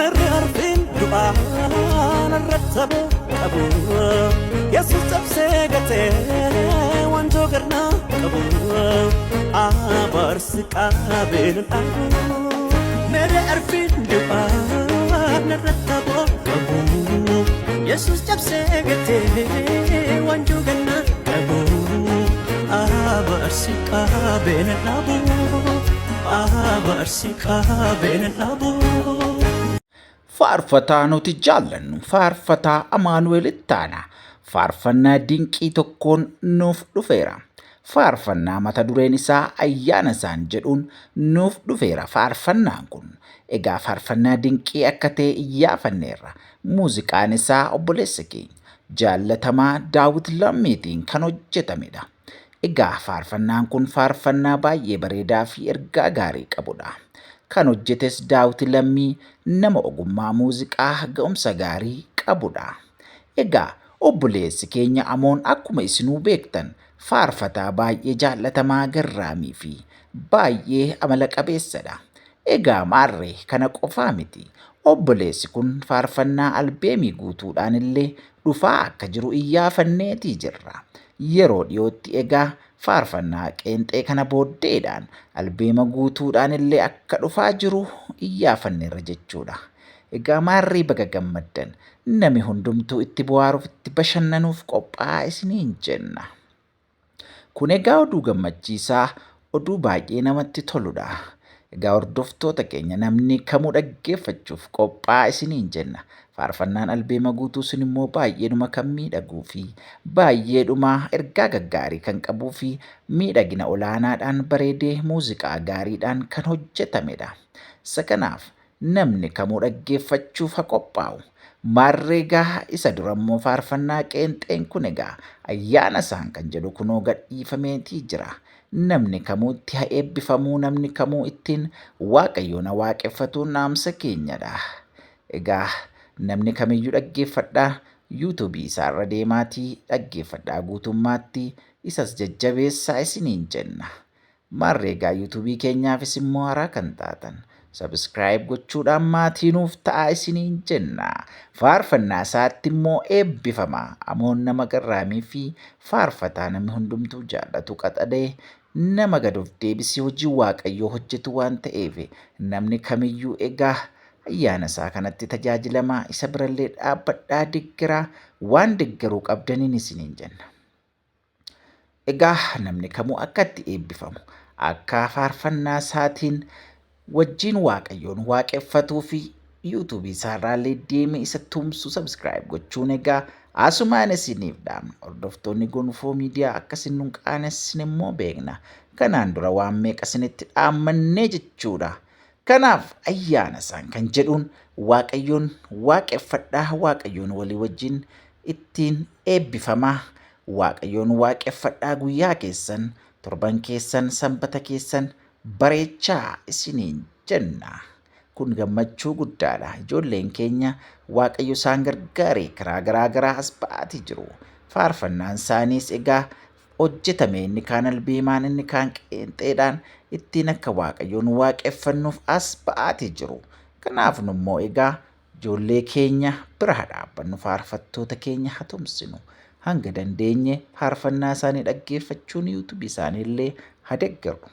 مرارفين دعاء الرتب أبو يسوع تبسيقتي وانجو قرنا أبو أبرسك أبين أبو مرارفين دعاء الرتب أبو يسوع تبسيقتي وانجو قرنا أبو أبرسك أبين أبو أبرسك أبين أبو faarfataa nuti jaallannu faarfataa Amaanu'eel Ittaanaa faarfannaa dinqii tokkoon nuuf dhufeera. Faarfannaa mata dureen isaa ayyaana isaan jedhuun nuuf dhufeera. Faarfannaan kun egaa faarfannaa dinqii akka ta'e iyyaafanneerra. Muuziqaan isaa obboleessa keenya jaallatamaa Daawit Lammiitiin kan hojjetamedha. Egaa faarfannaan kun faarfannaa baay'ee bareedaa fi ergaa gaarii qabudha. Kan hojjetes Daawit Lammii nama ogummaa muuziqaa ga'umsa gaarii qabudha. Egaa obboleessi keenya Amoon akkuma isinuu beektan faarfataa baay'ee jaallatamaa garraamii fi baay'ee amala qabeessadha. Egaa maarree kana qofaa miti. Obboleessi kun faarfannaa albeemii guutuudhaan illee dhufaa akka jiru iyyaafanneetii jirra. Yeroo dhiyootti egaa faarfannaa qeenxee kana booddeedhaan albeema guutuudhaan illee akka dhufaa jiru iyyaafanneerra jechuudha. Egaa maarrii baga gammaddan nami hundumtuu itti bohaaruuf itti bashannanuuf qophaa'aa isiniin jenna. Kun egaa oduu gammachiisaa oduu baay'ee namatti toludha. Egaa hordoftoota keenya namni kamuu dhaggeeffachuuf qophaa'aa isiniin jenna. Faarfannaan albeema guutuu sun immoo baay'eedhuma kan miidhaguu fi baay'eedhuma ergaa gaggaarii kan qabuu fi miidhagina olaanaadhaan bareedee muuziqaa gaariidhaan kan hojjetamedha. Isa kanaaf namni kamuu dhaggeeffachuuf haa qophaa'u. Maarree egaa isa dura immoo faarfannaa qeenxeen kun egaa ayyaana isaan kan jedhu kunoo gadhiifameetii jira. Namni kamuu itti haa eebbifamuu, namni kamuu ittiin Waaqayyoon haa waaqeffatuun dhaamsa keenyadha. Egaa namni kamiyyuu dhaggeeffadhaa yuutuubii isaarra deemaatii dhaggeeffadhaa guutummaatti isas jajjabeessaa isiniin jenna. Maarree egaa yuutuubii keenyaafis immoo haaraa kan taatan sabskiraayib gochuudhaan maatiinuuf ta'aa isiniin jenna. Faarfannaa isaatti immoo eebbifamaa. Amoon nama garraamii fi faarfataa namni hundumtuu jaallatu qaxadee nama gad of deebisee hojii Waaqayyoo hojjetu waan ta'eef namni kamiyyuu egaa ayyaana isaa kanatti tajaajilamaa isa birallee dhaabbadhaa deeggaraa waan deeggaruu qabdaniin isiniin jenna. Egaa namni kamuu akka itti eebbifamu akka faarfannaa isaatiin wajjin Waaqayyoon waaqeffatuu fi yuutuubii isaarraallee deemee isa tumsu sabskiraayib gochuun egaa asumaan isiniif dhaamna. Hordoftoonni Gonfoo miidiyaa akkasiin nun qaanessin immoo beekna. Kanaan dura waan meeqa isinitti dhaammannee jechuudha. Kanaaf ayyaana isaan kan jedhuun Waaqayyoon waaqeffadhaa. Waaqayyoon walii wajjin ittiin eebbifamaa. Waaqayyoon waaqeffadhaa guyyaa keessan, torban keessan, sanbata keessan bareechaa isiniin jenna. Kun gammachuu guddaadha. Ijoolleen keenya Waaqayyo isaan gargaaree karaa garaa as ba'aatii jiru. Faarfannaan isaaniis egaa hojjetame inni kaan albeemaan inni kaan qeenxeedhaan ittiin akka Waaqayyoon waaqeffannuuf as ba'aatii jiru. Kanaaf nu immoo egaa ijoollee keenya bira haa dhaabbannu, faarfattoota keenya haa tumsinu. Hanga dandeenye faarfannaa isaanii dhaggeeffachuun yuutuubii isaanii illee haa deeggaru.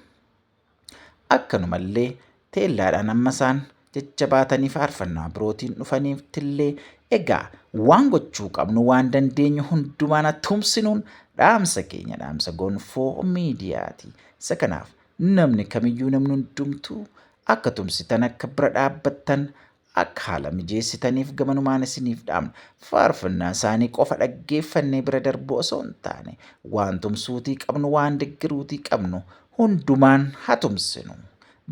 Akkanumallee teellaadhaan amma isaan jajjabaatanii faarfannaa birootiin dhufaniifillee egaa waan gochuu qabnu waan dandeenyu hundumaan tumsinuun dhaamsa keenya dhaamsa Gonfoo miidiyaati. Isa kanaaf namni kamiyyuu namni hundumtuu akka tumsitan akka bira dhaabbattan akka haala mijeessitaniif gamanumaan isiniif dhaamna. Faarfannaa isaanii qofa dhaggeeffannee bira darbuu osoo hin taane waan tumsuutii qabnu waan deeggaruutii qabnu hundumaan haa tumsinu,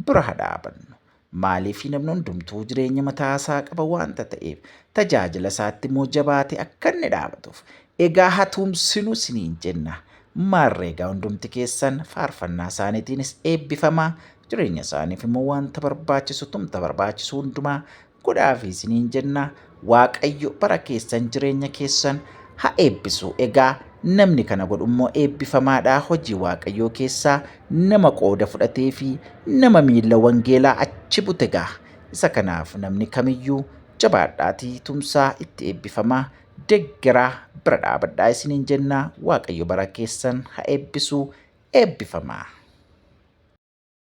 bira haa dhaabannu. Maaliif namni hundumtuu jireenya mataa isaa qaba waanta ta'eef tajaajila isaatti immoo jabaatee akka inni dhaabatuuf egaa haa tumsinu isiniin jenna. Maarree egaa hundumti keessan faarfannaa isaaniitiinis eebbifamaa. Jireenya isaaniif immoo waanta barbaachisu tumta barbaachisu hundumaa godhaafi isiniin jenna. Waaqayyo bara keessan jireenya keessan haa eebbisu. Egaa namni kana godhu immoo eebbifamaadha. Hojii Waaqayyoo keessaa nama qooda fudhatee fi nama miilla wangeelaa achi bute egaa Isa kanaaf namni kamiyyuu jabaadhaatii tumsaa itti eebbifamaa deeggaraa bira dhaabadhaa isiniin jennaa. Waaqayyo bara keessan haa eebbisu. Eebbifamaa.